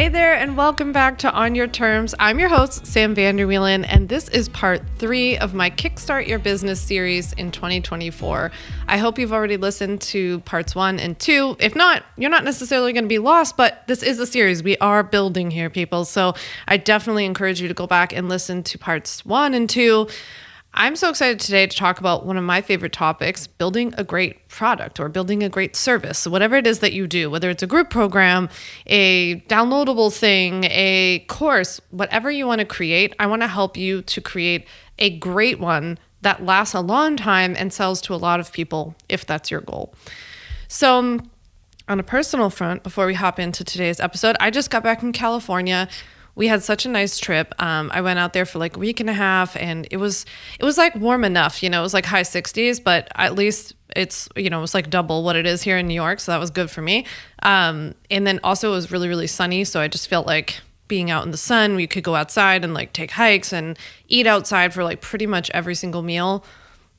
Hey there, and welcome back to On Your Terms. I'm your host, Sam Vander, and this is part 3 of my Kickstart Your Business series in 2024. I hope you've already listened to parts 1 and 2. If not, you're not necessarily going to be lost, but this is a series. We are building here, people. So I definitely encourage you to go back and listen to parts 1 and 2. I'm so excited today to talk about one of my favorite topics, building a great product or building a great service. So whatever it is that you do, whether it's a group program, a downloadable thing, a course, whatever you want to create, I want to help you to create a great one that lasts a long time and sells to a lot of people if that's your goal. So on a personal front, before we hop into today's episode, I just got back from California. We had such a nice trip. I went out there for like a week and a half, and it was like warm enough, it was like high 60s, but at least it was like double what it is here in New York. So that was good for me. And then also it was really, really sunny. So I just felt like being out in the sun, we could go outside and like take hikes and eat outside for like pretty much every single meal.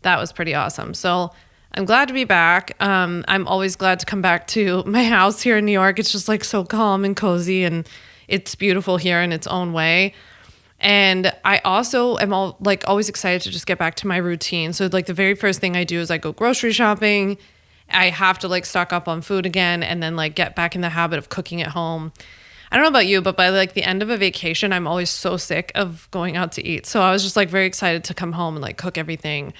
That was pretty awesome. So I'm glad to be back. I'm always glad to come back to my house here in New York. It's just like so calm and cozy, and it's beautiful here in its own way. And I also am always excited to just get back to my routine. So like the very first thing I do is I go grocery shopping. I have to like stock up on food again and then like get back in the habit of cooking at home. I don't know about you, but by like the end of a vacation, I'm always so sick of going out to eat. So I was just like very excited to come home and like cook everything.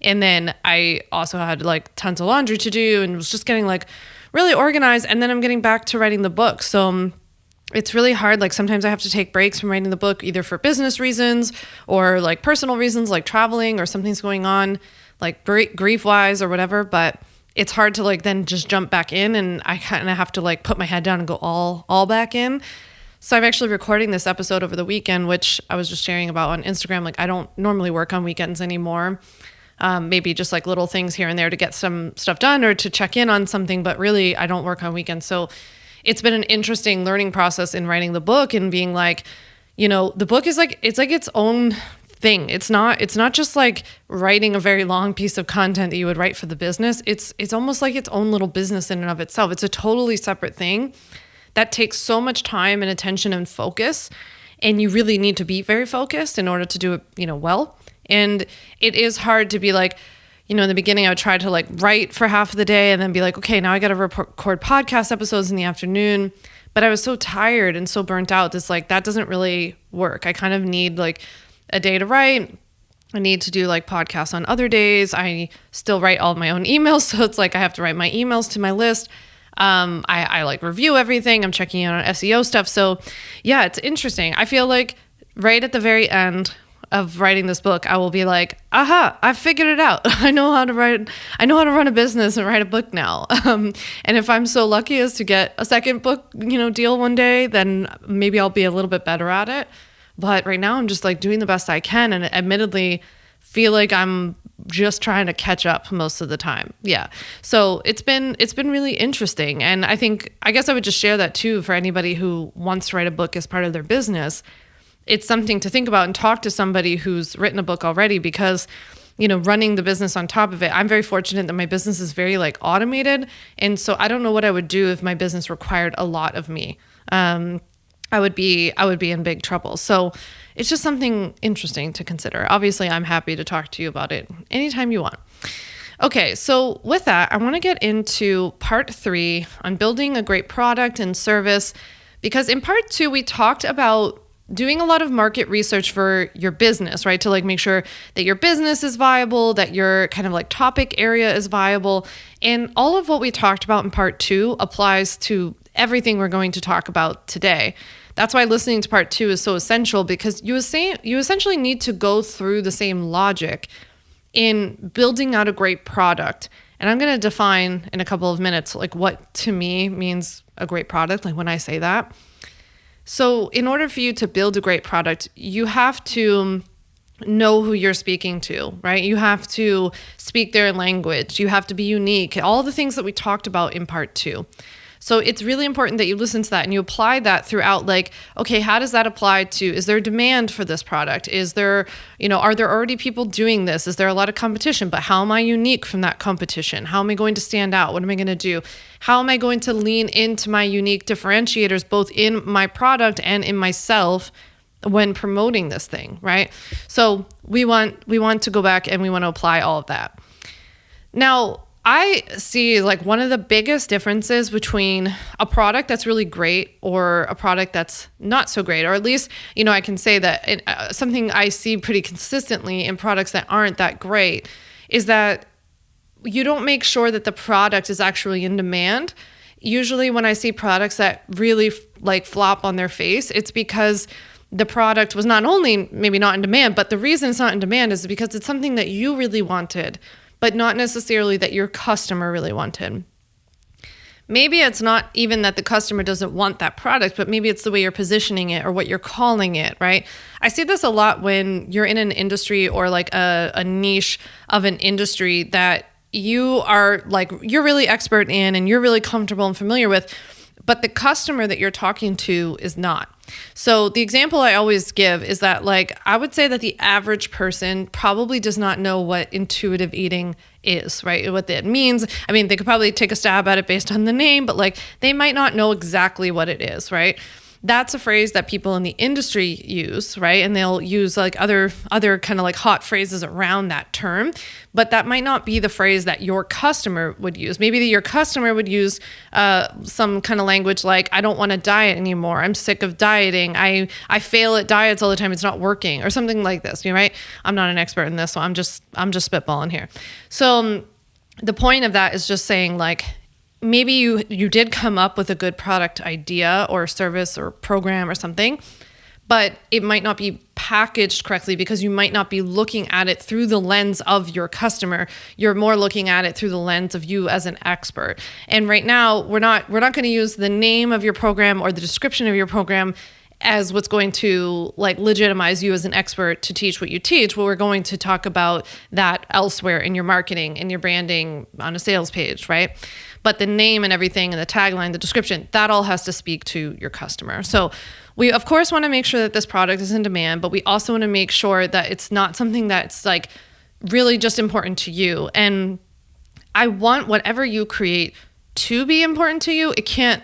And then I also had like tons of laundry to do and was just getting like really organized. And then I'm getting back to writing the book. So it's really hard. Like sometimes I have to take breaks from writing the book, either for business reasons or like personal reasons, like traveling or something's going on, like grief wise or whatever. But it's hard to like then just jump back in, and I kind of have to like put my head down and go all back in. So I'm actually recording this episode over the weekend, which I was just sharing about on Instagram. Like I don't normally work on weekends anymore. Maybe just like little things here and there to get some stuff done or to check in on something, but really I don't work on weekends. So it's been an interesting learning process in writing the book and being like, the book is like, it's like its own thing. It's not just like writing a very long piece of content that you would write for the business. It's almost like its own little business in and of itself. It's a totally separate thing that takes so much time and attention and focus. And you really need to be very focused in order to do it, well. And it is hard to be like, in the beginning, I would try to like write for half of the day and then be like, okay, now I got to record podcast episodes in the afternoon. But I was so tired and so burnt out. It's like, that doesn't really work. I kind of need like a day to write. I need to do like podcasts on other days. I still write all of my own emails. So it's like, I have to write my emails to my list. I like review everything. I'm checking in on SEO stuff. So yeah, it's interesting. I feel like right at the very end of writing this book, I will be like, aha, I figured it out. I know how to run a business and write a book now. And if I'm so lucky as to get a second book, deal one day, then maybe I'll be a little bit better at it. But right now I'm just like doing the best I can, and admittedly feel like I'm just trying to catch up most of the time. Yeah. So it's been really interesting. And I guess I would just share that too for anybody who wants to write a book as part of their business. It's something to think about and talk to somebody who's written a book already, because, running the business on top of it, I'm very fortunate that my business is very like automated. And so I don't know what I would do if my business required a lot of me. I would be in big trouble. So it's just something interesting to consider. Obviously, I'm happy to talk to you about it anytime you want. Okay, so with that, I want to get into part 3 on building a great product and service, because in part 2, we talked about doing a lot of market research for your business, right? To like make sure that your business is viable, that your kind of like topic area is viable. And all of what we talked about in part 2 applies to everything we're going to talk about today. That's why listening to part 2 is so essential, because you essentially need to go through the same logic in building out a great product. And I'm going to define in a couple of minutes, like what to me means a great product, like when I say that. So in order for you to build a great product, you have to know who you're speaking to, right? You have to speak their language. You have to be unique. All the things that we talked about in part 2. So it's really important that you listen to that and you apply that throughout, like, okay, how does that apply to, is there demand for this product? Is there, are there already people doing this? Is there a lot of competition? But how am I unique from that competition? How am I going to stand out? What am I going to do? How am I going to lean into my unique differentiators, both in my product and in myself when promoting this thing, right? So we want to go back and we want to apply all of that. Now, I see like one of the biggest differences between a product that's really great or a product that's not so great, or at least, I can say that something I see pretty consistently in products that aren't that great is that you don't make sure that the product is actually in demand. Usually when I see products that really like flop on their face, it's because the product was not only maybe not in demand, but the reason it's not in demand is because it's something that you really wanted, but not necessarily that your customer really wanted. Maybe it's not even that the customer doesn't want that product, but maybe it's the way you're positioning it or what you're calling it, right? I see this a lot when you're in an industry or like a niche of an industry that you are like, you're really expert in and you're really comfortable and familiar with, but the customer that you're talking to is not. So the example I always give is that, like, I would say that the average person probably does not know what intuitive eating is, right? What that means. I mean, they could probably take a stab at it based on the name, but like they might not know exactly what it is, right? That's a phrase that people in the industry use, right? And they'll use like other kind of like hot phrases around that term, but that might not be the phrase that your customer would use. Maybe your customer would use some kind of language like, I don't want to diet anymore. I'm sick of dieting. I fail at diets all the time. It's not working, or something like this, right? I'm not an expert in this, so I'm just spitballing here. So the point of that is just saying, like, maybe you did come up with a good product idea or service or program or something, but it might not be packaged correctly because you might not be looking at it through the lens of your customer. You're more looking at it through the lens of you as an expert. And right now, we're not going to use the name of your program or the description of your program as what's going to like legitimize you as an expert to teach what you teach. Well, we're going to talk about that elsewhere in your marketing and your branding on a sales page, right? But the name and everything and the tagline, the description, that all has to speak to your customer. So we, of course, want to make sure that this product is in demand, but we also want to make sure that it's not something that's like really just important to you. And I want whatever you create to be important to you. It can't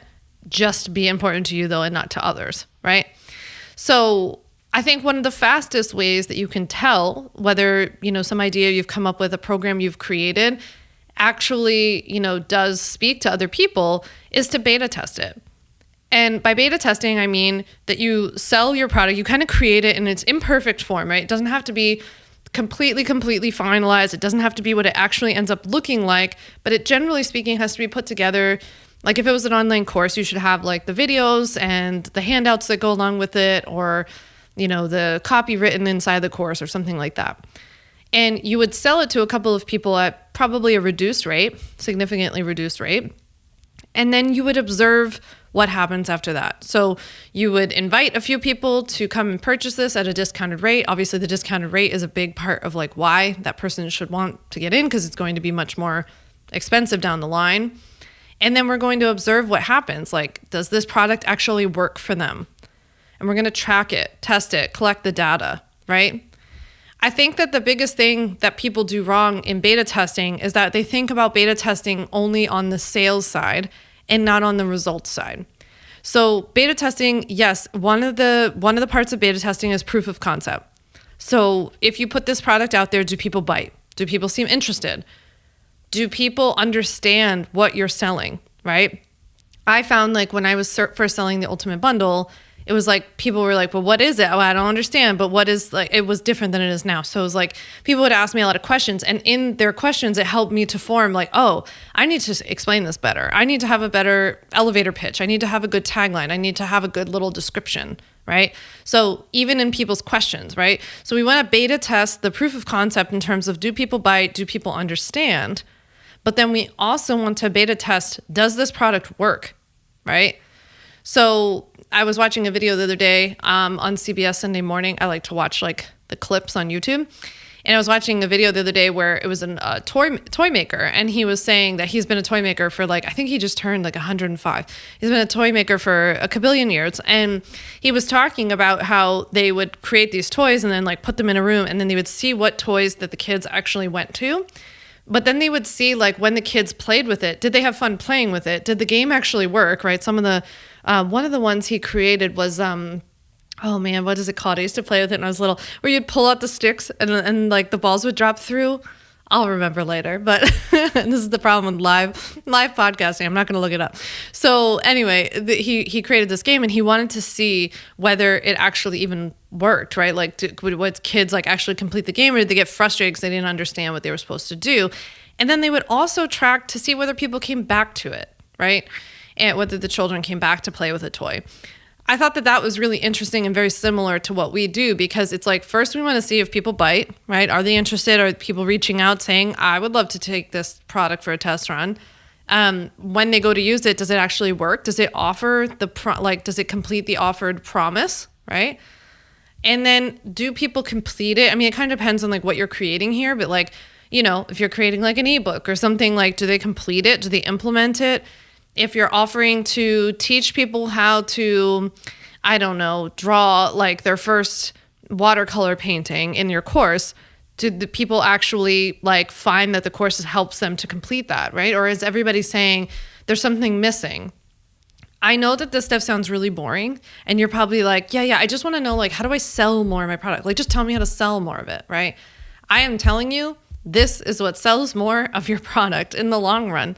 just be important to you, though, and not to others, right? So I think one of the fastest ways that you can tell whether, some idea you've come up with, a program you've created, actually, does speak to other people is to beta test it. And by beta testing, I mean that you sell your product, you kind of create it in its imperfect form, right? It doesn't have to be completely finalized. It doesn't have to be what it actually ends up looking like, but it, generally speaking, has to be put together. Like if it was an online course, you should have like the videos and the handouts that go along with it, or, the copy written inside the course or something like that. And you would sell it to a couple of people at probably a reduced rate, significantly reduced rate. And then you would observe what happens after that. So you would invite a few people to come and purchase this at a discounted rate. Obviously, the discounted rate is a big part of like why that person should want to get in, because it's going to be much more expensive down the line. And then we're going to observe what happens. Like, does this product actually work for them? And we're going to track it, test it, collect the data, right? I think that the biggest thing that people do wrong in beta testing is that they think about beta testing only on the sales side and not on the results side. So beta testing, yes, one of the parts of beta testing is proof of concept. So if you put this product out there, do people bite? Do people seem interested? Do people understand what you're selling, right? I found like when I was first selling the Ultimate Bundle, it was like people were like, well, what is it? Oh, I don't understand. But what is, like, it was different than it is now. So it was like people would ask me a lot of questions, and in their questions, it helped me to form like, oh, I need to explain this better. I need to have a better elevator pitch. I need to have a good tagline. I need to have a good little description, right? So even in people's questions, right? So we want to beta test the proof of concept in terms of, do people bite? Do people understand? But then we also want to beta test, does this product work, right? So I was watching a video the other day on CBS Sunday Morning. I like to watch like the clips on YouTube. And I was watching a video the other day where it was a toy maker, and he was saying that he's been a toy maker for I think he just turned 105. He's been a toy maker for a kabillion years. And he was talking about how they would create these toys and then put them in a room, and then they would see what toys that the kids actually went to. But then they would see when the kids played with it, did they have fun playing with it? Did the game actually work, right? Some of the, one of the ones he created was, oh man, what is it called? I used to play with it when I was little, where you'd pull out the sticks and the balls would drop through. I'll remember later, but this is the problem with live podcasting. I'm not going to look it up. So anyway, he created this game, and he wanted to see whether it actually even worked, right? Would kids actually complete the game, or did they get frustrated because they didn't understand what they were supposed to do? And then they would also track to see whether people came back to it, right? And whether the children came back to play with a toy. I thought that was really interesting and very similar to what we do, because it's first we want to see if people bite, right? Are they interested? Are people reaching out saying, I would love to take this product for a test run? When they go to use it, does it actually work? Does it offer does it complete the offered promise, right? And then do people complete it? I mean, it kind of depends on what you're creating here, but if you're creating an ebook or something, do they complete it? Do they implement it? If you're offering to teach people how to, I don't know, draw their first watercolor painting in your course, do the people actually find that the course helps them to complete that, right? Or is everybody saying there's something missing? I know that this stuff sounds really boring, and you're probably yeah, I just want to know how do I sell more of my product? Just tell me how to sell more of it, right? I am telling you, this is what sells more of your product in the long run.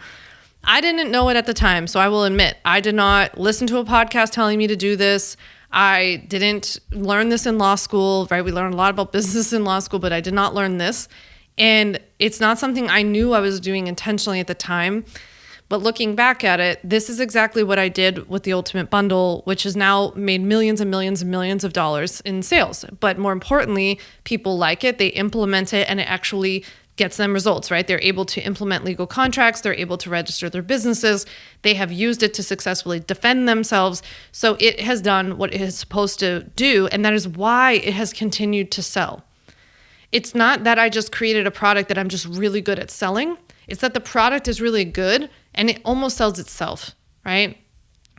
I didn't know it at the time, so I will admit, I did not listen to a podcast telling me to do this. I didn't learn this in law school, right? We learned a lot about business in law school, but I did not learn this. And it's not something I knew I was doing intentionally at the time. But looking back at it, this is exactly what I did with the Ultimate Bundle, which has now made millions and millions and millions of dollars in sales. But more importantly, people like it, they implement it, and it actually gets them results, right? They're able to implement legal contracts. They're able to register their businesses. They have used it to successfully defend themselves. So it has done what it is supposed to do. And that is why it has continued to sell. It's not that I just created a product that I'm just really good at selling. It's that the product is really good and it almost sells itself, right?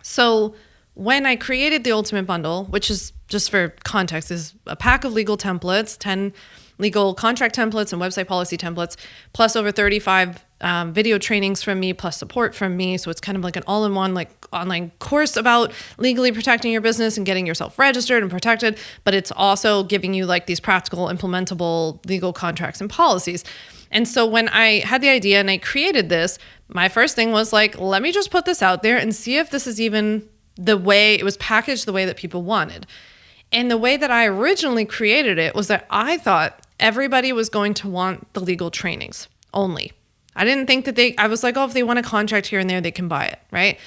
So when I created the Ultimate Bundle, which is, just for context, is a pack of legal templates, 10 legal contract templates and website policy templates, plus over 35 video trainings from me, plus support from me. So it's kind of an all-in-one online course about legally protecting your business and getting yourself registered and protected. But it's also giving you these practical, implementable legal contracts and policies. And so when I had the idea and I created this, my first thing was let me just put this out there and see if this is even the way it was packaged, the way that people wanted. And the way that I originally created it was that I thought everybody was going to want the legal trainings only. I didn't think that I was if they want a contract here and there, they can buy it, right?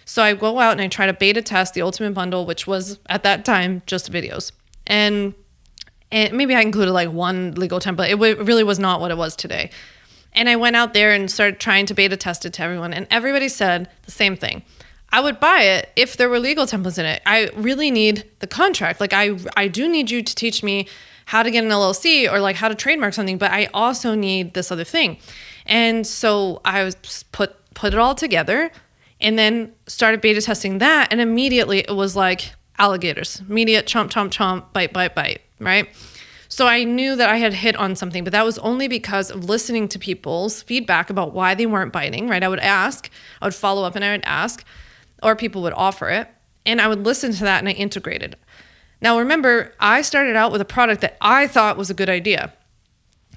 So I go out and I try to beta test the Ultimate Bundle, which was at that time just videos. And maybe I included one legal template. It really was not what it was today. And I went out there and started trying to beta test it to everyone. And everybody said the same thing. I would buy it if there were legal templates in it. I really need the contract. I do need you to teach me how to get an LLC or how to trademark something, but I also need this other thing. And so I was put it all together and then started beta testing that. And immediately it was alligators, immediate chomp, chomp, chomp, bite, bite, bite, right? So I knew that I had hit on something, but that was only because of listening to people's feedback about why they weren't biting, right? I would follow up and I would ask, or people would offer it. And I would listen to that and I integrated. Now, remember, I started out with a product that I thought was a good idea.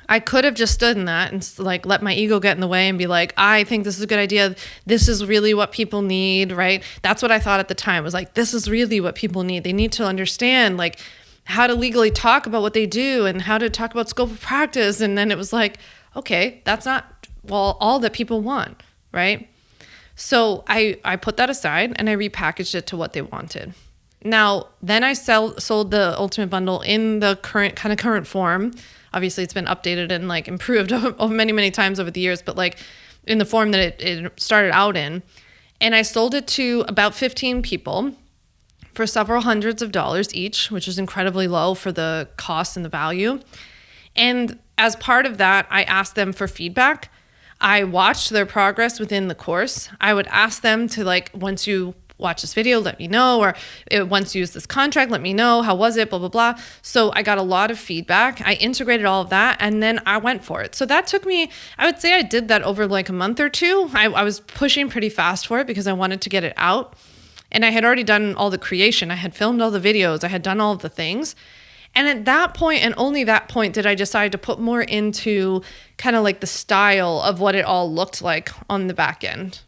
I could have just stood in that and let my ego get in the way and be I think this is a good idea. This is really what people need, right? That's what I thought at the time. It was this is really what people need. They need to understand how to legally talk about what they do and how to talk about scope of practice. And then it was okay, that's not all that people want, right? So I put that aside and I repackaged it to what they wanted. Now, then I sold the Ultimate Bundle in the current form. Obviously, it's been updated and improved many, many times over the years, but in the form that it started out in. And I sold it to about 15 people for several hundreds of dollars each, which is incredibly low for the cost and the value. And As part of that, I asked them for feedback. I watched their progress within the course. I would ask them to like, once you watch this video, let me know, or once you use this contract, let me know, how was it, blah, blah, blah. So I got a lot of feedback. I integrated all of that, and then I went for it. So that took me, I would say I did that over like a month or two. I was pushing pretty fast for it because I wanted to get it out. And I had already done all the creation. I had filmed all the videos. I had done all of the things. And at that point, and only that point, did I decide to put more into kind of like the style of what it all looked like on the back end.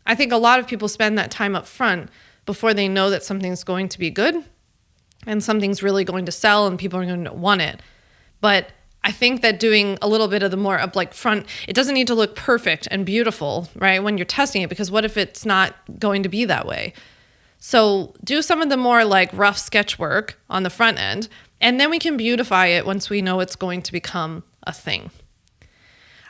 I think a lot of people spend that time up front before they know that something's going to be good and something's really going to sell and people are going to want it. But I think that doing a little bit of the more up like front, it doesn't need to look perfect and beautiful, right? When you're testing it, because what if it's not going to be that way? So do some of the more like rough sketch work on the front end, and then we can beautify it once we know it's going to become a thing.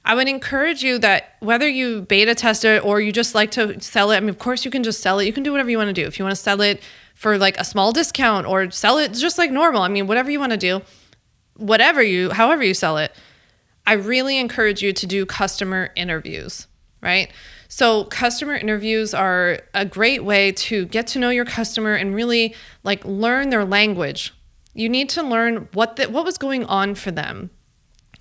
I would encourage you that whether you beta test it or you just like to sell it, I mean, of course you can just sell it. You can do whatever you want to do. If you want to sell it for like a small discount or sell it just like normal, I mean, whatever you want to do, however you sell it, I really encourage you to do customer interviews, right? So customer interviews are a great way to get to know your customer and really like learn their language. You need to learn what was going on for them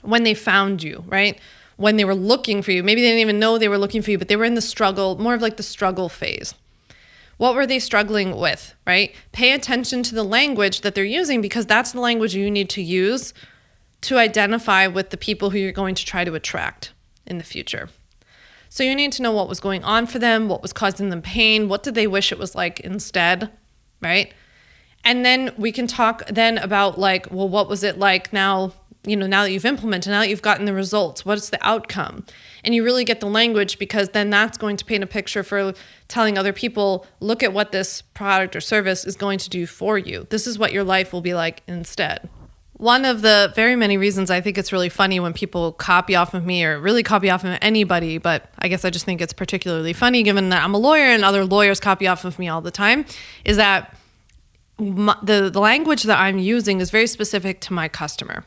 when they found you, right? When they were looking for you. Maybe they didn't even know they were looking for you, but they were in the struggle, more of like the struggle phase. What were they struggling with, right? Pay attention to the language that they're using, because that's the language you need to use to identify with the people who you're going to try to attract in the future. So you need to know what was going on for them, what was causing them pain, what did they wish it was like instead, right? And then we can talk then about like, well, what was it like now that you've implemented, now that you've gotten the results, what's the outcome? And you really get the language, because then that's going to paint a picture for telling other people, look at what this product or service is going to do for you. This is what your life will be like instead. One of the very many reasons I think it's really funny when people copy off of me, or really copy off of anybody, but I guess I just think it's particularly funny given that I'm a lawyer and other lawyers copy off of me all the time, is that the language that I'm using is very specific to my customer.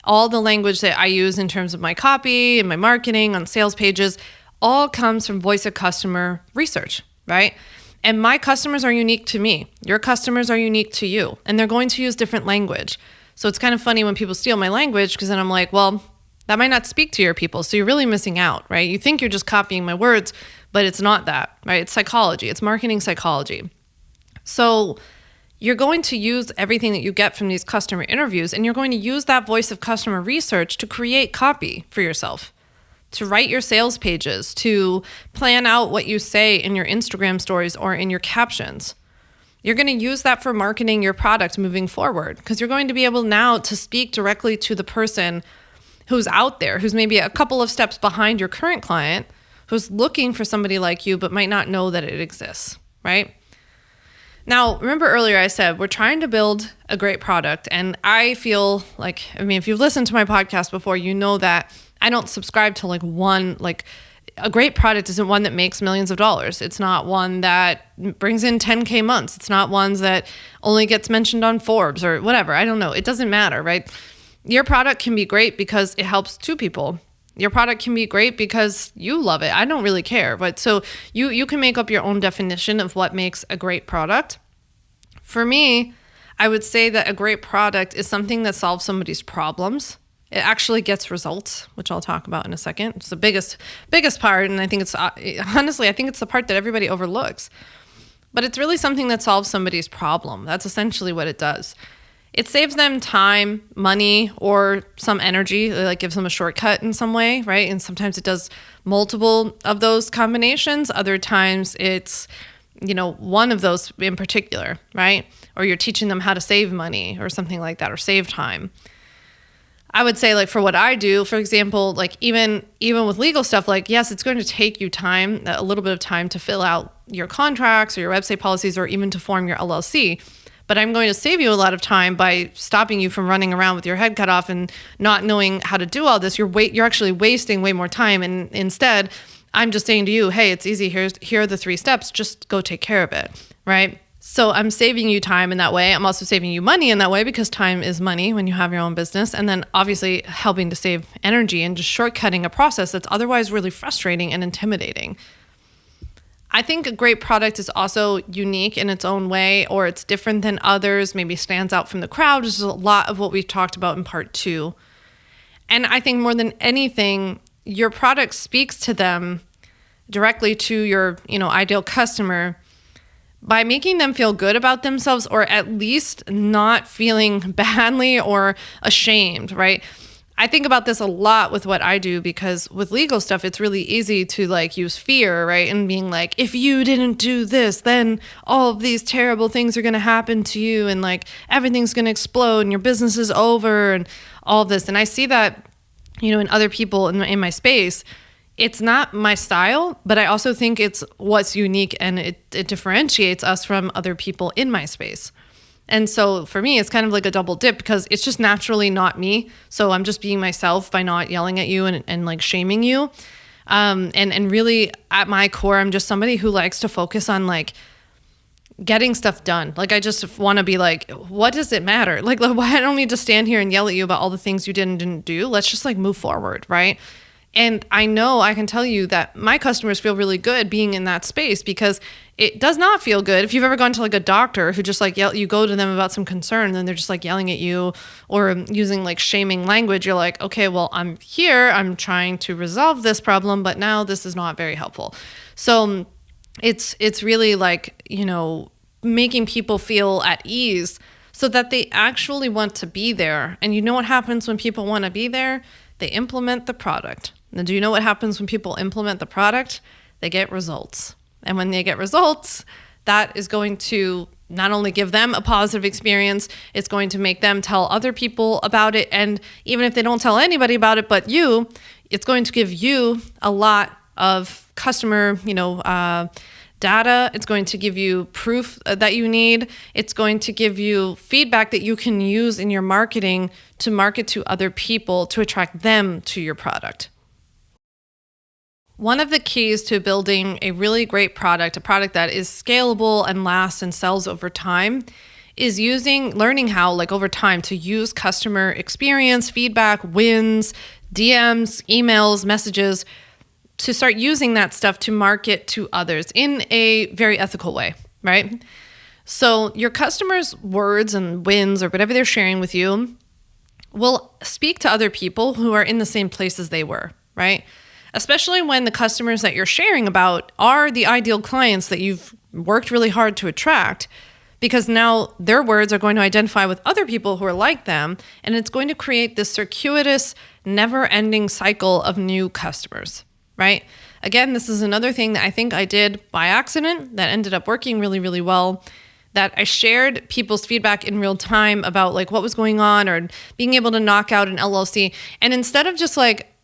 All the language that I use in terms of my copy and my marketing on sales pages all comes from voice of customer research, right? And my customers are unique to me. Your customers are unique to you, and they're going to use different language. So it's kind of funny when people steal my language, because then I'm like, well, that might not speak to your people. So you're really missing out, right? You think you're just copying my words, but it's not that, right? It's psychology. It's marketing psychology. So you're going to use everything that you get from these customer interviews, and you're going to use that voice of customer research to create copy for yourself, to write your sales pages, to plan out what you say in your Instagram stories or in your captions. You're going to use that for marketing your product moving forward, because you're going to be able now to speak directly to the person who's out there, who's maybe a couple of steps behind your current client, who's looking for somebody like you but might not know that it exists, right? Now, remember earlier I said we're trying to build a great product, and I feel like, if you've listened to my podcast before, you know that I don't subscribe to a great product isn't one that makes millions of dollars. It's not one that brings in 10K months. It's not one that only gets mentioned on Forbes or whatever. I don't know. It doesn't matter, right? Your product can be great because it helps two people. Your product can be great because you love it. I don't really care. But so you can make up your own definition of what makes a great product. For me, I would say that a great product is something that solves somebody's problems. It actually gets results, which I'll talk about in a second. It's the biggest part, and I think it's the part that everybody overlooks. But it's really something that solves somebody's problem. That's essentially what it does. It saves them time, money, or some energy. It like gives them a shortcut in some way, right? And sometimes it does multiple of those combinations. Other times it's, one of those in particular, right? Or you're teaching them how to save money or something like that, or save time. I would say, like, for what I do, for example, like even with legal stuff, like, yes, it's going to take you time, a little bit of time to fill out your contracts or your website policies or even to form your LLC. But I'm going to save you a lot of time by stopping you from running around with your head cut off and not knowing how to do all this. You're actually wasting way more time. And instead, I'm just saying to you, hey, it's easy. Here are the 3 steps. Just go take care of it, right? So I'm saving you time in that way. I'm also saving you money in that way because time is money when you have your own business. And then obviously helping to save energy and just shortcutting a process that's otherwise really frustrating and intimidating. I think a great product is also unique in its own way, or it's different than others, maybe stands out from the crowd, which is a lot of what we've talked about in part 2. And I think more than anything, your product speaks to them directly, to your, ideal customer, by making them feel good about themselves, or at least not feeling badly or ashamed, right? I think about this a lot with what I do, because with legal stuff, it's really easy to use fear, right? And being like, if you didn't do this, then all of these terrible things are going to happen to you, and everything's going to explode and your business is over and all this. And I see that, in other people in my space. It's not my style, but I also think it's what's unique, and it differentiates us from other people in my space. And so for me, it's kind of like a double dip, because it's just naturally not me. So I'm just being myself by not yelling at you and shaming you. And really at my core, I'm just somebody who likes to focus on getting stuff done. I just want to be what does it matter? Why don't we just stand here and yell at you about all the things you didn't do? Let's just move forward, right? And I know I can tell you that my customers feel really good being in that space, because it does not feel good. If you've ever gone to a doctor who just you go to them about some concern and then they're just yelling at you or using shaming language, you're like, okay, well, I'm here, I'm trying to resolve this problem, but now this is not very helpful. So it's really making people feel at ease so that they actually want to be there. And you know what happens when people want to be there? They implement the product. Now, do you know what happens when people implement the product? They get results. And when they get results, that is going to not only give them a positive experience, it's going to make them tell other people about it. And even if they don't tell anybody about it but you, it's going to give you a lot of customer, data. It's going to give you proof that you need. It's going to give you feedback that you can use in your marketing to market to other people to attract them to your product. One of the keys to building a really great product, a product that is scalable and lasts and sells over time, is learning how, over time, to use customer experience, feedback, wins, DMs, emails, messages, to start using that stuff to market to others in a very ethical way, right? So your customers' words and wins, or whatever they're sharing with you, will speak to other people who are in the same place as they were, right? Especially when the customers that you're sharing about are the ideal clients that you've worked really hard to attract, because now their words are going to identify with other people who are like them, and it's going to create this circuitous, never-ending cycle of new customers, right? Again, this is another thing that I think I did by accident that ended up working really, really well, that I shared people's feedback in real time about what was going on, or being able to knock out an LLC. And instead of just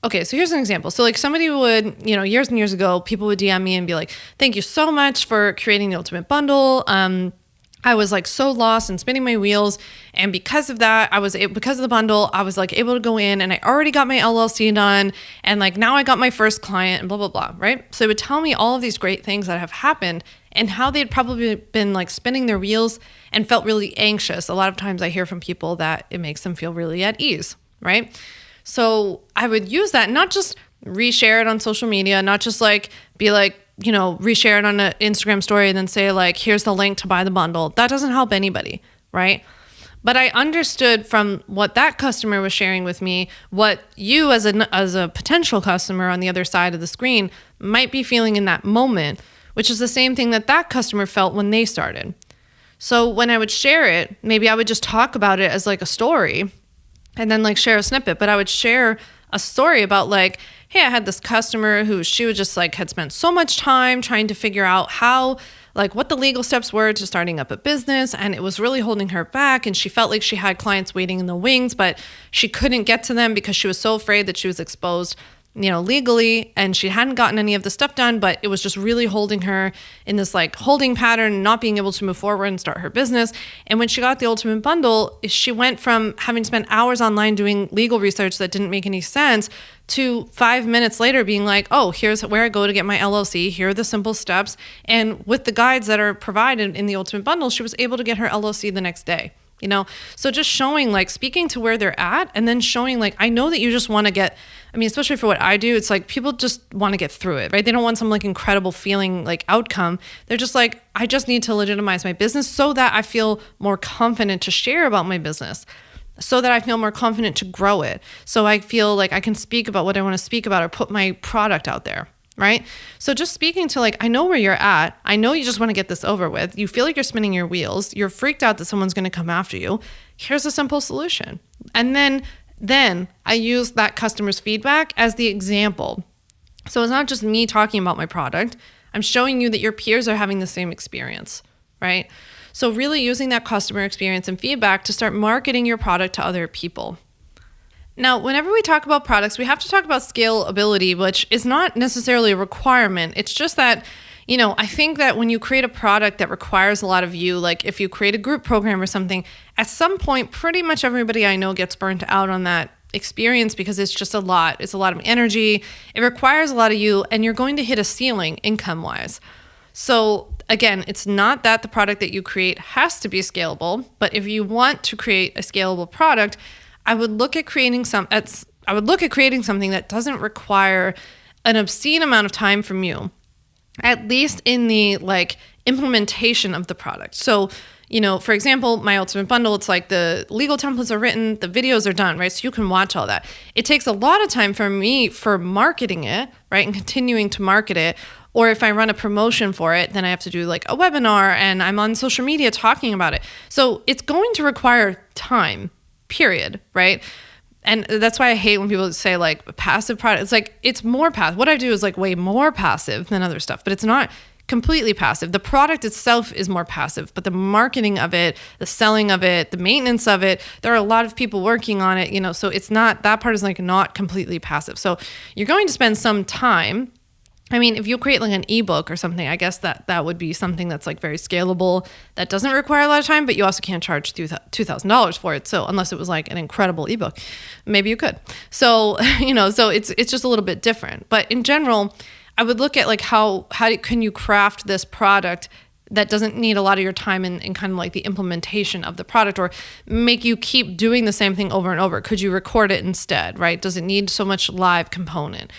okay, so here's an example. So somebody would, years and years ago, people would DM me and be like, thank you so much for creating the ultimate bundle. I was so lost and spinning my wheels. And because of that, because of the bundle, I was able to go in, and I already got my LLC done. And now I got my first client and blah, blah, blah, right? So they would tell me all of these great things that have happened and how they'd probably been spinning their wheels and felt really anxious. A lot of times I hear from people that it makes them feel really at ease, right? So I would use that, not just reshare it on social media, not just reshare it on an Instagram story and then say here's the link to buy the bundle. That doesn't help anybody, right? But I understood from what that customer was sharing with me, what you as a potential customer on the other side of the screen might be feeling in that moment, which is the same thing that customer felt when they started. So when I would share it, maybe I would just talk about it as a story, and then share a snippet. But I would share a story about hey, I had this customer who she was just had spent so much time trying to figure out how, what the legal steps were to starting up a business. And it was really holding her back. And she felt like she had clients waiting in the wings, but she couldn't get to them because she was so afraid that she was exposed. legally, and she hadn't gotten any of the stuff done, but it was just really holding her in this like holding pattern, not being able to move forward and start her business. And when she got the ultimate bundle, she went from having spent hours online doing legal research that didn't make any sense to 5 minutes later being like, oh, here's where I go to get my LLC. Here are the simple steps. And with the guides that are provided in the ultimate bundle, she was able to get her LLC the next day. So just showing, like, speaking to where they're at, and then showing, like, I know that you just want to get, especially for what I do, it's like people just want to get through it, right? They don't want some like incredible feeling like outcome. They're just like, I just need to legitimize my business so that I feel more confident to share about my business, so that I feel more confident to grow it. So I feel like I can speak about what I want to speak about or put my product out there. Right? So just speaking to like, I know where you're at. I know you just want to get this over with. You feel like you're spinning your wheels. You're freaked out that someone's going to come after you. Here's a simple solution. And then I use that customer's feedback as the example. So it's not just me talking about my product. I'm showing you that your peers are having the same experience, right? So really using that customer experience and feedback to start marketing your product to other people. Now, whenever we talk about products, we have to talk about scalability, which is not necessarily a requirement. It's just that, I think that when you create a product that requires a lot of you, like if you create a group program or something, at some point, pretty much everybody I know gets burnt out on that experience because it's just a lot. It's a lot of energy. It requires a lot of you, and you're going to hit a ceiling income-wise. So again, it's not that the product that you create has to be scalable, but if you want to create a scalable product, I would look at creating something that doesn't require an obscene amount of time from you, at least in the like implementation of the product. So, for example, my ultimate bundle, it's like the legal templates are written, the videos are done, right? So you can watch all that. It takes a lot of time for me for marketing it, right? And continuing to market it. Or if I run a promotion for it, then I have to do like a webinar and I'm on social media talking about it. So it's going to require time. Period, right? And that's why I hate when people say like passive product. It's like, it's more passive. What I do is like way more passive than other stuff, but it's not completely passive. The product itself is more passive, but the marketing of it, the selling of it, the maintenance of it, there are a lot of people working on it, so it's not, that part is like not completely passive. So you're going to spend some time. If you create like an ebook or something, I guess that would be something that's like very scalable, that doesn't require a lot of time, but you also can't charge $2,000 for it. So unless it was like an incredible ebook, maybe you could. So, so it's just a little bit different. But in general, I would look at like how can you craft this product that doesn't need a lot of your time in kind of like the implementation of the product, or make you keep doing the same thing over and over. Could you record it instead, right? Does it need so much live component?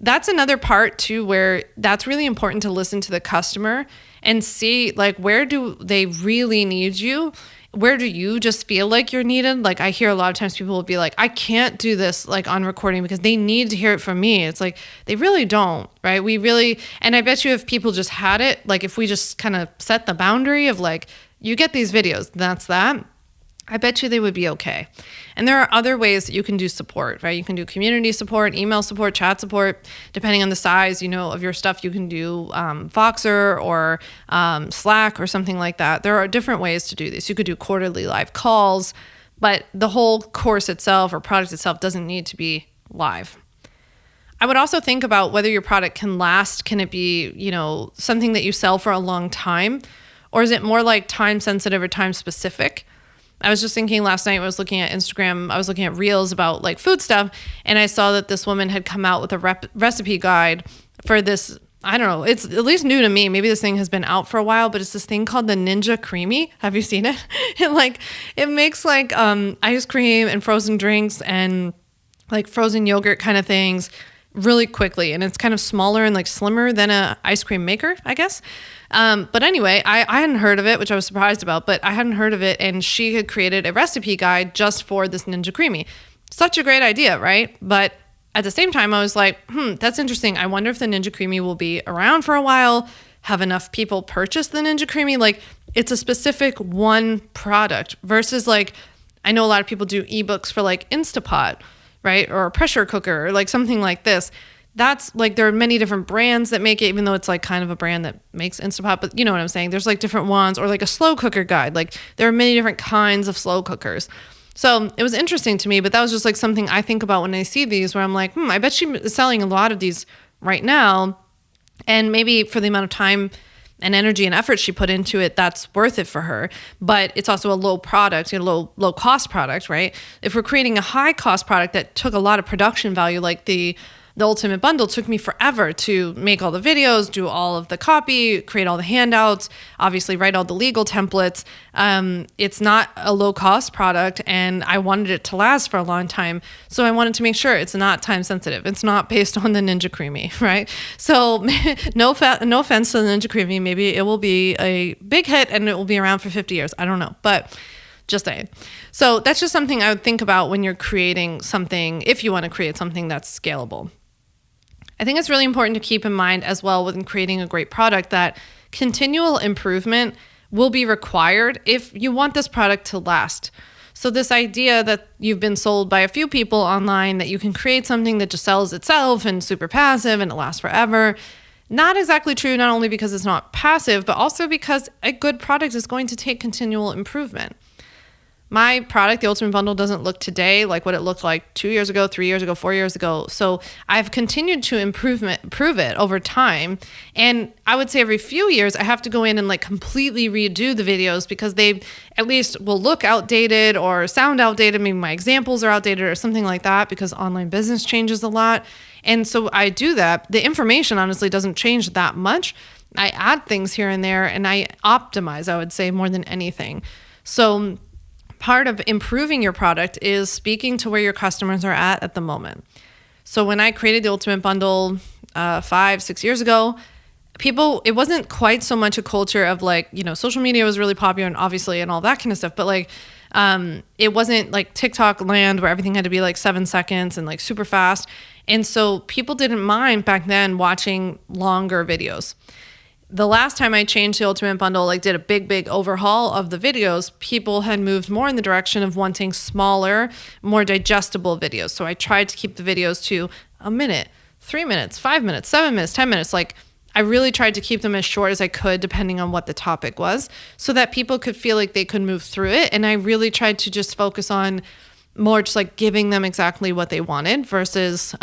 That's another part too, where that's really important to listen to the customer and see like, where do they really need you? Where do you just feel like you're needed? Like I hear a lot of times people will be like, I can't do this like on recording because they need to hear it from me. It's like, they really don't, right? And I bet you if people just had it, like if we just kind of set the boundary of like, you get these videos, that's that, I bet you they would be okay. And there are other ways that you can do support, right? You can do community support, email support, chat support, depending on the size, of your stuff. You can do Voxer or Slack or something like that. There are different ways to do this. You could do quarterly live calls, but the whole course itself or product itself doesn't need to be live. I would also think about whether your product can last. Can it be, something that you sell for a long time? Or is it more like time sensitive or time specific? I was just thinking last night, I was looking at Instagram, I was looking at reels about like food stuff, and I saw that this woman had come out with a recipe guide for this, I don't know, it's at least new to me. Maybe this thing has been out for a while, but it's this thing called the Ninja Creamy. Have you seen it? It makes like ice cream and frozen drinks and like frozen yogurt kind of things really quickly. And it's kind of smaller and like slimmer than a ice cream maker, I guess. But anyway, I hadn't heard of it, which I was surprised about, but I hadn't heard of it. And she had created a recipe guide just for this Ninja Creamy. Such a great idea, right? But at the same time, I was like, that's interesting. I wonder if the Ninja Creamy will be around for a while, have enough people purchase the Ninja Creamy. Like it's a specific one product versus like, I know a lot of people do ebooks for like Instapot, right? Or a pressure cooker or like something like this. That's like, there are many different brands that make it, even though it's like kind of a brand that makes Instapot, but you know what I'm saying? There's like different ones, or like a slow cooker guide. Like there are many different kinds of slow cookers. So it was interesting to me, but that was just like something I think about when I see these, where I'm like, I bet she is selling a lot of these right now. And maybe for the amount of time and energy and effort she put into it, that's worth it for her. But it's also a low product, low cost product, right? If we're creating a high cost product that took a lot of production value, like the Ultimate Bundle took me forever to make all the videos, do all of the copy, create all the handouts, obviously write all the legal templates. It's not a low cost product, and I wanted it to last for a long time. So I wanted to make sure it's not time sensitive. It's not based on the Ninja Creamy, right? So no offense to the Ninja Creamy. Maybe it will be a big hit and it will be around for 50 years. I don't know, but just saying. So that's just something I would think about when you're creating something, if you want to create something that's scalable. I think it's really important to keep in mind as well when creating a great product that continual improvement will be required if you want this product to last. So this idea that you've been sold by a few people online that you can create something that just sells itself and super passive and it lasts forever, not exactly true, not only because it's not passive, but also because a good product is going to take continual improvement. My product, the Ultimate Bundle, doesn't look today like what it looked like 2 years ago, 3 years ago, 4 years ago. So I've continued to improve it over time. And I would say every few years, I have to go in and like completely redo the videos because they at least will look outdated or sound outdated. Maybe my examples are outdated or something like that because online business changes a lot. And so I do that. The information honestly doesn't change that much. I add things here and there and I optimize, I would say, more than anything. So part of improving your product is speaking to where your customers are at the moment. So when I created the Ultimate Bundle 5-6 years ago, it wasn't quite so much a culture of like, social media was really popular and obviously and all that kind of stuff, but like it wasn't like TikTok land where everything had to be like 7 seconds and like super fast. And so people didn't mind back then watching longer videos. The last time I changed the Ultimate Bundle, like did a big overhaul of the videos, people had moved more in the direction of wanting smaller, more digestible videos. So I tried to keep the videos to a minute, 3 minutes, 5 minutes, 7 minutes, 10 minutes. Like I really tried to keep them as short as I could, depending on what the topic was, so that people could feel like they could move through it. And I really tried to just focus on more just like giving them exactly what they wanted versus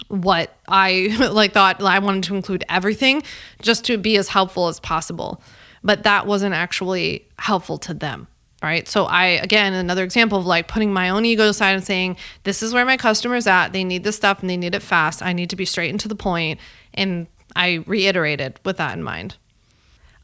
what I thought I wanted to include everything just to be as helpful as possible. But that wasn't actually helpful to them, right? So again, another example of like putting my own ego aside and saying, this is where my customer's at. They need this stuff and they need it fast. I need to be straight and to the point. And I reiterated with that in mind.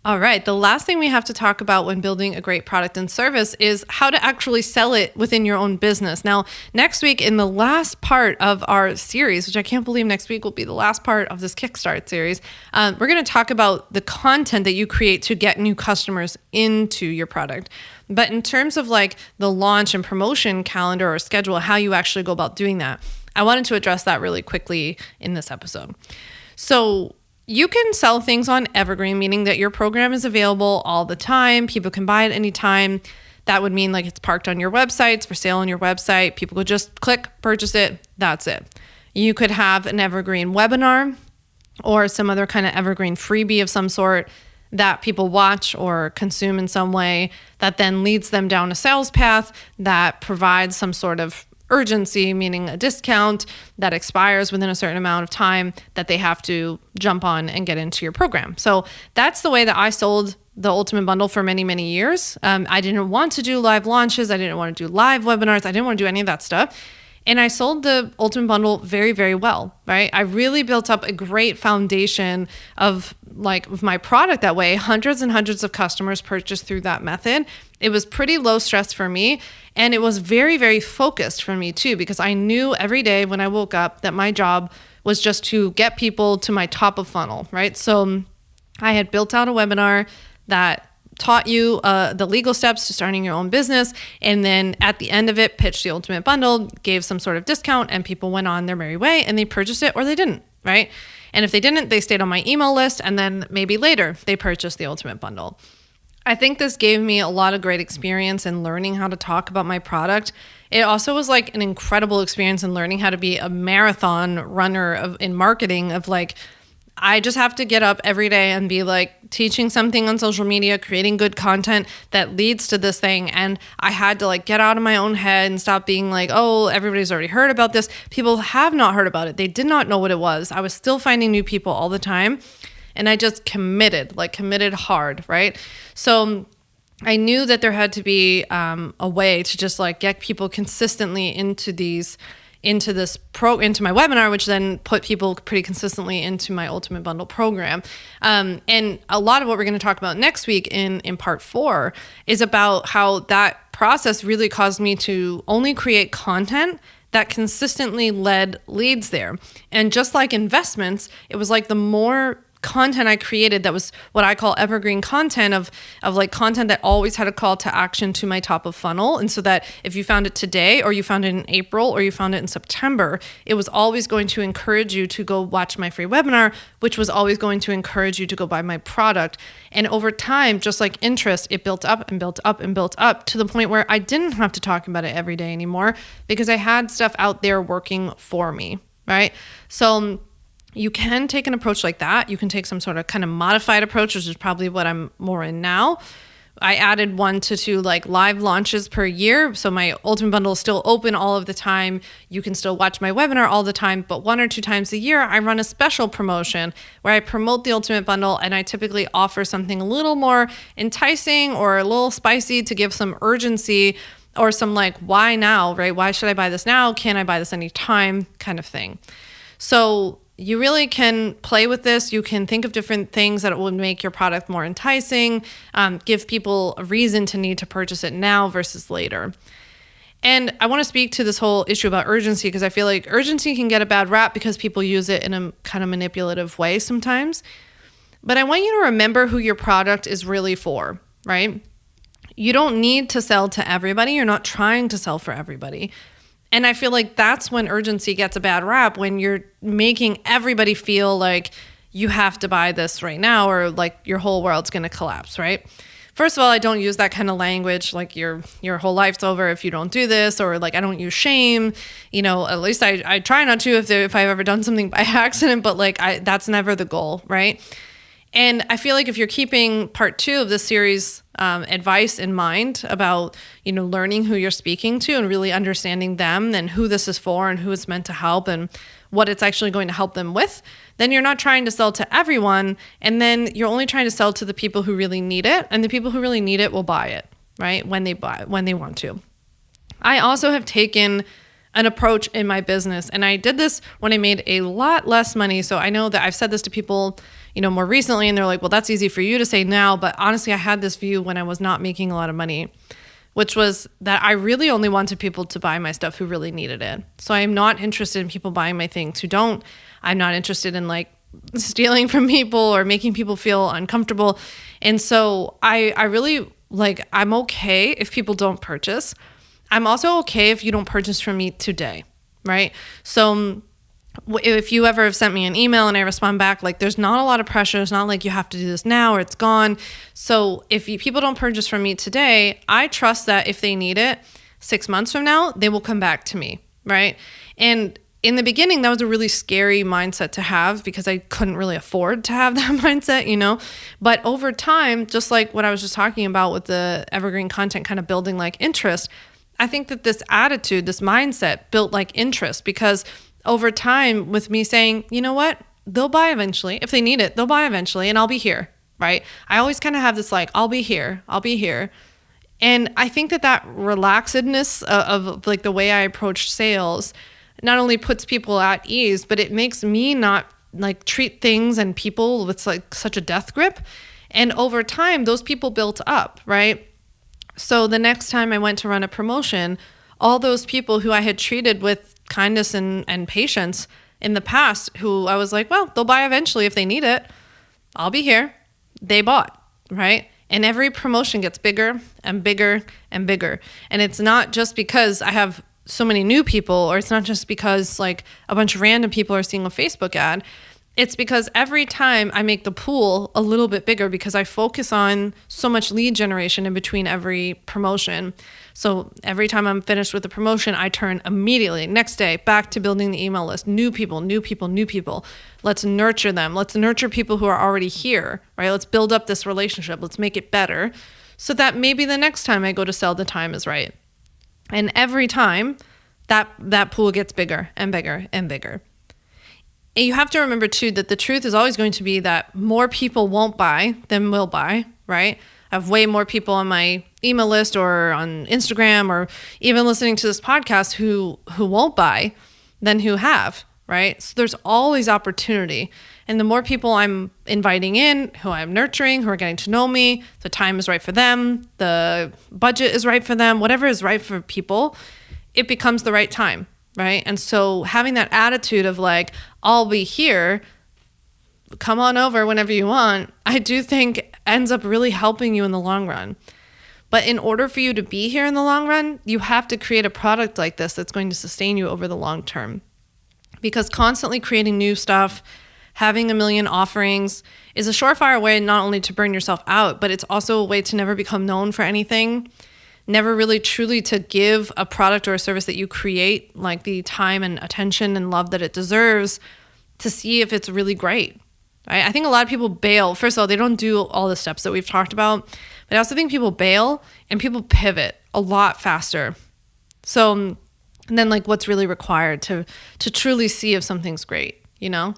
All right, the last thing we have to talk about when building a great product and service is how to actually sell it within your own business. Now, next week in the last part of our series, which I can't believe next week will be the last part of this Kickstart series, we're going to talk about the content that you create to get new customers into your product. But in terms of like the launch and promotion calendar or schedule, how you actually go about doing that, I wanted to address that really quickly in this episode. So you can sell things on evergreen, meaning that your program is available all the time. People can buy it anytime. That would mean like it's parked on your website, it's for sale on your website. People could just click, purchase it. That's it. You could have an evergreen webinar or some other kind of evergreen freebie of some sort that people watch or consume in some way that then leads them down a sales path that provides some sort of urgency, meaning a discount that expires within a certain amount of time that they have to jump on and get into your program. So that's the way that I sold the Ultimate Bundle for many, many years. I didn't want to do live launches. I didn't want to do live webinars. I didn't want to do any of that stuff. And I sold the Ultimate Bundle very, very well, right? I really built up a great foundation of my product that way. Hundreds and hundreds of customers purchased through that method. It was pretty low stress for me. And it was very, very focused for me too, because I knew every day when I woke up that my job was just to get people to my top of funnel, right? So I had built out a webinar that taught you the legal steps to starting your own business. And then at the end of it, pitched the Ultimate Bundle, gave some sort of discount, and people went on their merry way and they purchased it or they didn't, right? And if they didn't, they stayed on my email list and then maybe later they purchased the Ultimate Bundle. I think this gave me a lot of great experience in learning how to talk about my product. It also was like an incredible experience in learning how to be a marathon runner in marketing of like, I just have to get up every day and be like teaching something on social media, creating good content that leads to this thing. And I had to like get out of my own head and stop being like, oh, everybody's already heard about this. People have not heard about it. They did not know what it was. I was still finding new people all the time. And I just committed hard, right? So I knew that there had to be a way to just like get people consistently into my webinar, which then put people pretty consistently into my Ultimate Bundle program. And a lot of what we're going to talk about next week in part 4 is about how that process really caused me to only create content that consistently led leads there. And just like investments, it was like the more content I created that was what I call evergreen content of like content that always had a call to action to my top of funnel. And so that if you found it today or you found it in April or you found it in September, it was always going to encourage you to go watch my free webinar, which was always going to encourage you to go buy my product. And over time, just like interest, it built up and built up and built up to the point where I didn't have to talk about it every day anymore because I had stuff out there working for me, right? So you can take an approach like that. You can take some sort of kind of modified approach, which is probably what I'm more in now. I added 1 to 2 like live launches per year. So my Ultimate Bundle is still open all of the time. You can still watch my webinar all the time, but 1 or 2 times a year, I run a special promotion where I promote the Ultimate Bundle and I typically offer something a little more enticing or a little spicy to give some urgency or some like, why now, right? Why should I buy this now? Can I buy this anytime kind of thing? So you really can play with this. You can think of different things that will make your product more enticing, give people a reason to need to purchase it now versus later. And I want to speak to this whole issue about urgency because I feel like urgency can get a bad rap because people use it in a kind of manipulative way sometimes. But I want you to remember who your product is really for, right? You don't need to sell to everybody. You're not trying to sell for everybody. And I feel like that's when urgency gets a bad rap, when you're making everybody feel like you have to buy this right now or like your whole world's going to collapse, right? First of all, I don't use that kind of language like your whole life's over if you don't do this, or like I don't use shame. At least I try not to if I've ever done something by accident, but like that's never the goal, right? And I feel like if you're keeping part 2 of this series advice in mind about, learning who you're speaking to and really understanding them and who this is for and who it's meant to help and what it's actually going to help them with, then you're not trying to sell to everyone. And then you're only trying to sell to the people who really need it. And the people who really need it will buy it, right? When they want to. I also have taken an approach in my business. And I did this when I made a lot less money. So I know that I've said this to people, more recently, and they're like, well, that's easy for you to say now. But honestly, I had this view when I was not making a lot of money, which was that I really only wanted people to buy my stuff who really needed it. So I'm not interested in people buying my things who don't. I'm not interested in like stealing from people or making people feel uncomfortable. And so I really like, I'm okay if people don't purchase. I'm also okay if you don't purchase from me today, right? So if you ever have sent me an email and I respond back, like there's not a lot of pressure. It's not like you have to do this now or it's gone. So if people don't purchase from me today, I trust that if they need it 6 months from now, they will come back to me, right? And in the beginning, that was a really scary mindset to have because I couldn't really afford to have that mindset, But over time, just like what I was just talking about with the evergreen content kind of building like interest, I think that this attitude, this mindset built like interest because over time with me saying, you know what, they'll buy eventually. If they need it, they'll buy eventually and I'll be here, right? I always kind of have this like, I'll be here. And I think that relaxedness of like the way I approach sales not only puts people at ease, but it makes me not like treat things and people with like such a death grip. And over time, those people built up, right? So the next time I went to run a promotion, all those people who I had treated with kindness and patience in the past, who I was like, well, they'll buy eventually if they need it. I'll be here. They bought, right? And every promotion gets bigger and bigger and bigger. And it's not just because I have so many new people, or it's not just because like a bunch of random people are seeing a Facebook ad. It's because every time I make the pool a little bit bigger because I focus on so much lead generation in between every promotion. So every time I'm finished with the promotion, I turn immediately, next day, back to building the email list. New people, new people, new people. Let's nurture them. Let's nurture people who are already here, right? Let's build up this relationship. Let's make it better so that maybe the next time I go to sell, the time is right. And every time that pool gets bigger and bigger and bigger. And you have to remember too that the truth is always going to be that more people won't buy than will buy, right? I have way more people on my email list or on Instagram or even listening to this podcast who won't buy than who have, right? So there's always opportunity. And the more people I'm inviting in, who I'm nurturing, who are getting to know me, the time is right for them, the budget is right for them, whatever is right for people, it becomes the right time, right? And so having that attitude of like, I'll be here, come on over whenever you want, I do think ends up really helping you in the long run. But in order for you to be here in the long run, you have to create a product like this that's going to sustain you over the long term. Because constantly creating new stuff, having a million offerings is a surefire way not only to burn yourself out, but it's also a way to never become known for anything, never really truly to give a product or a service that you create like the time and attention and love that it deserves to see if it's really great. Right? I think a lot of people bail. First of all, they don't do all the steps that we've talked about, but I also think people bail and people pivot a lot faster. So, and then like what's really required to truly see if something's great, you know?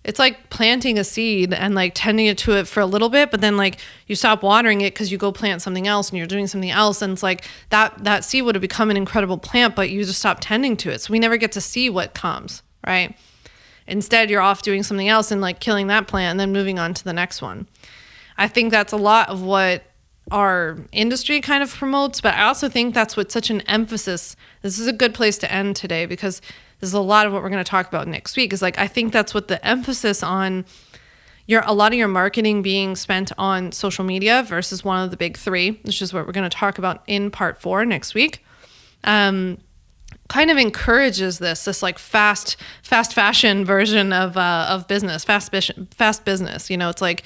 It's like planting a seed and like tending to it for a little bit, but then like you stop watering it because you go plant something else and you're doing something else. And it's like that seed would have become an incredible plant, but you just stop tending to it. So we never get to see what comes, right? Instead, you're off doing something else and like killing that plant and then moving on to the next one. I think that's a lot of what our industry kind of promotes, but I also think that's what such an emphasis. This is a good place to end today because this is a lot of what we're going to talk about next week is like, I think that's what the emphasis on a lot of your marketing being spent on social media versus one of the big three, which is what we're going to talk about in part 4 next week. Kind of encourages this like fast fashion version of business, fast business. You know, it's like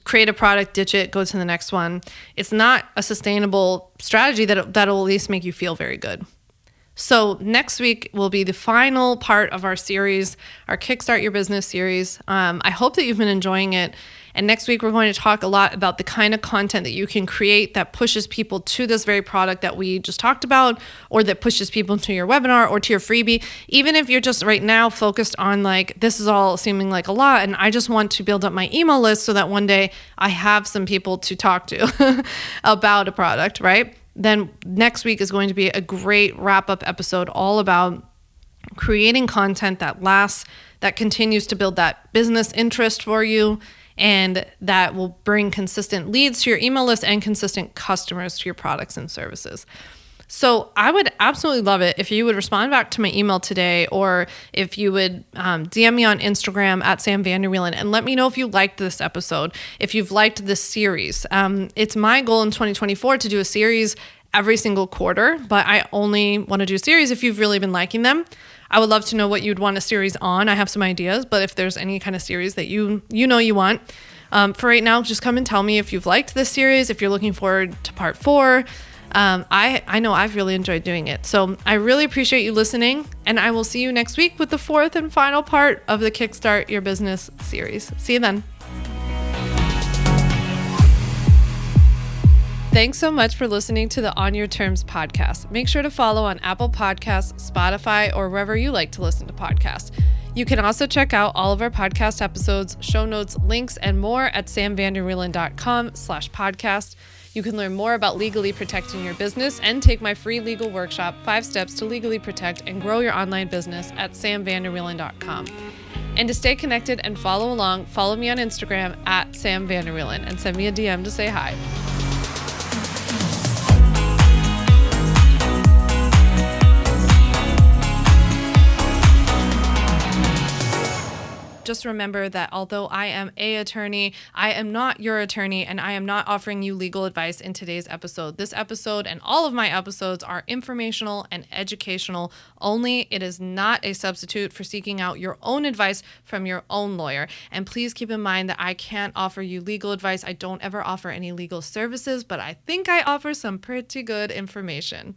create a product, ditch it, go to the next one. It's not a sustainable strategy that'll at least make you feel very good. So next week will be the final part of our series, our Kickstart Your Business series. I hope that you've been enjoying it. And next week, we're going to talk a lot about the kind of content that you can create that pushes people to this very product that we just talked about, or that pushes people to your webinar or to your freebie. Even if you're just right now focused on like, this is all seeming like a lot, and I just want to build up my email list so that one day I have some people to talk to about a product, right? Then next week is going to be a great wrap-up episode all about creating content that lasts, that continues to build that business interest for you, and that will bring consistent leads to your email list and consistent customers to your products and services. So I would absolutely love it if you would respond back to my email today, or if you would DM me on Instagram at Sam Vander Wielen and let me know if you liked this episode, if you've liked this series. It's my goal in 2024 to do a series every single quarter, but I only want to do a series if you've really been liking them. I would love to know what you'd want a series on. I have some ideas, but if there's any kind of series that you want, for right now, just come and tell me if you've liked this series, if you're looking forward to part 4. I know I've really enjoyed doing it. So I really appreciate you listening, and I will see you next week with the 4th and final part of the Kickstart Your Business series. See you then. Thanks so much for listening to the On Your Terms podcast. Make sure to follow on Apple Podcasts, Spotify, or wherever you like to listen to podcasts. You can also check out all of our podcast episodes, show notes, links, and more at samvanderwielen.com/podcast. You can learn more about legally protecting your business and take my free legal workshop, 5 Steps to Legally Protect and Grow Your Online Business at samvanderwielen.com. And to stay connected and follow along, follow me on Instagram at Sam Vander Wielen and send me a DM to say hi. Just remember that although I am an attorney, I am not your attorney, and I am not offering you legal advice in today's episode. This episode and all of my episodes are informational and educational only. It is not a substitute for seeking out your own advice from your own lawyer. And please keep in mind that I can't offer you legal advice. I don't ever offer any legal services, but I think I offer some pretty good information.